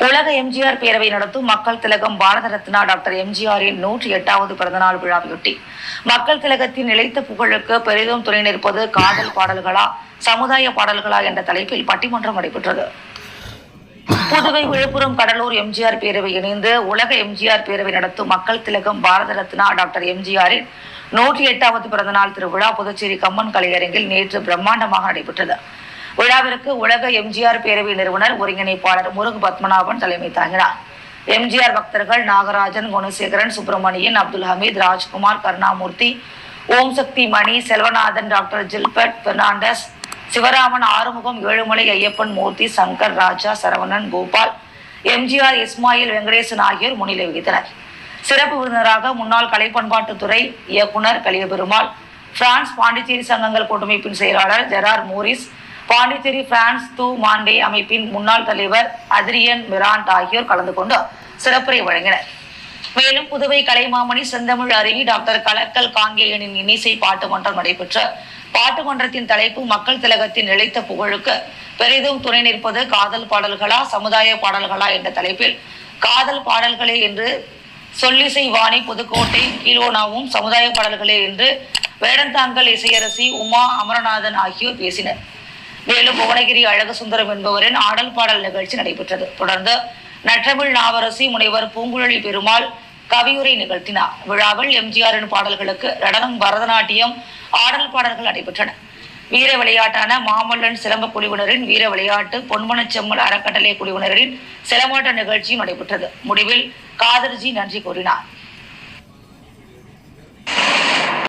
உலக எம்ஜிஆர் பேரவை நடத்தும் மக்கள் திலகம் பாரத ரத்னா டாக்டர் எம்ஜிஆரின் 108வது பிறந்தநாள் விழாவையொட்டி மக்கள் திலகத்தின் நிலைத்த புகழுக்கு பெரிதும் துணை நிற்பது காதல் பாடல்களா சமுதாய பாடல்களா என்ற தலைப்பில் பட்டிமன்றம் நடைபெற்றது. புதுவை, விழுப்புரம், கடலூர் எம்ஜிஆர் பேரவை இணைந்து உலக எம்ஜிஆர் பேரவை நடத்தும் மக்கள் திலகம் பாரத ரத்னா டாக்டர் எம்ஜிஆரின் 108வது பிறந்தநாள் திருவிழா புதுச்சேரி கம்மன் கலையரங்கில் நேற்று பிரம்மாண்டமாக நடைபெற்றது. விழாவிற்கு உலக எம்ஜிஆர் பேரவை நிறுவனர் ஒருங்கிணைப்பாளர் முருகு பத்மநாபன் தலைமை தாங்கினார். எம்ஜிஆர் பக்தர்கள் நாகராஜன், குணசேகரன், சுப்பிரமணியன், அப்துல் ஹமீத், ராஜ்குமார், கருணாமூர்த்தி, ஓம் சக்தி மணி, செல்வநாதன், டாக்டர் ஜில்பர்ட் பெர்னாண்டஸ், சிவராமன், ஆறுமுகம், ஏழுமலை, ஐயப்பன், மூர்த்தி, சங்கர், ராஜா, சரவணன், கோபால், எம்ஜிஆர், இஸ்மாயில், வெங்கடேசன் ஆகியோர் முன்னிலை வகித்தனர். சிறப்பு விருந்தினராக முன்னாள் கலை பண்பாட்டுத்துறை இயக்குனர் கலியபெருமாள், பிரான்ஸ் பாண்டிச்சேரி சங்கங்கள் கூட்டமைப்பின் செயலாளர் ஜெரார் மோரிஸ், பாண்டிச்சேரி பிரான்ஸ் தூ மாண்டே அமைப்பின் முன்னாள் தலைவர் அத்ரியன் மிராண்ட் ஆகியோர் கலந்து கொண்டு சிறப்புரை வழங்கினர். மேலும் புதுவை கலைமாமணி செந்தமிழ் அருவி டாக்டர் கலக்கல் காங்கேயனின் இன்னிசை பாட்டு மன்றம் நடைபெற்ற பாட்டு மன்றத்தின் தலைப்பு மக்கள் திலகத்தின் நிலைத்த புகழுக்கு பெரிதும் துணை நிற்பது காதல் பாடல்களா சமுதாய பாடல்களா என்ற தலைப்பில் காதல் பாடல்களே என்று சொல்லிசை வாணி புதுக்கோட்டை கீழோனாவும், சமுதாய பாடல்களே என்று வேடந்தாங்கல் இசையரசி உமா அமரநாதன் ஆகியோர் பேசினர். மேலும் புவனகிரி அழகு சுந்தரம் என்பவரின் ஆடல் பாடல் நிகழ்ச்சி நடைபெற்றது. தொடர்ந்து நற்றமிழ் நாவரசி முனைவர் பூங்குழலி பெருமாள் கவியுரை நிகழ்த்தினார். விழாவில் எம்ஜிஆரின் பாடல்களுக்கு நடனம், பரதநாட்டியம், ஆடல் பாடல்கள் நடைபெற்றன. வீர விளையாட்டான மாமல்லன் சிலம்ப குழுவினரின் வீர விளையாட்டு, பொன்மனச்செம்மல் அறக்கட்டளை குழுவினரின் சிலம்பாட்ட நிகழ்ச்சியும் நடைபெற்றது. முடிவில் காதர்ஜி நன்றி கூறினார்.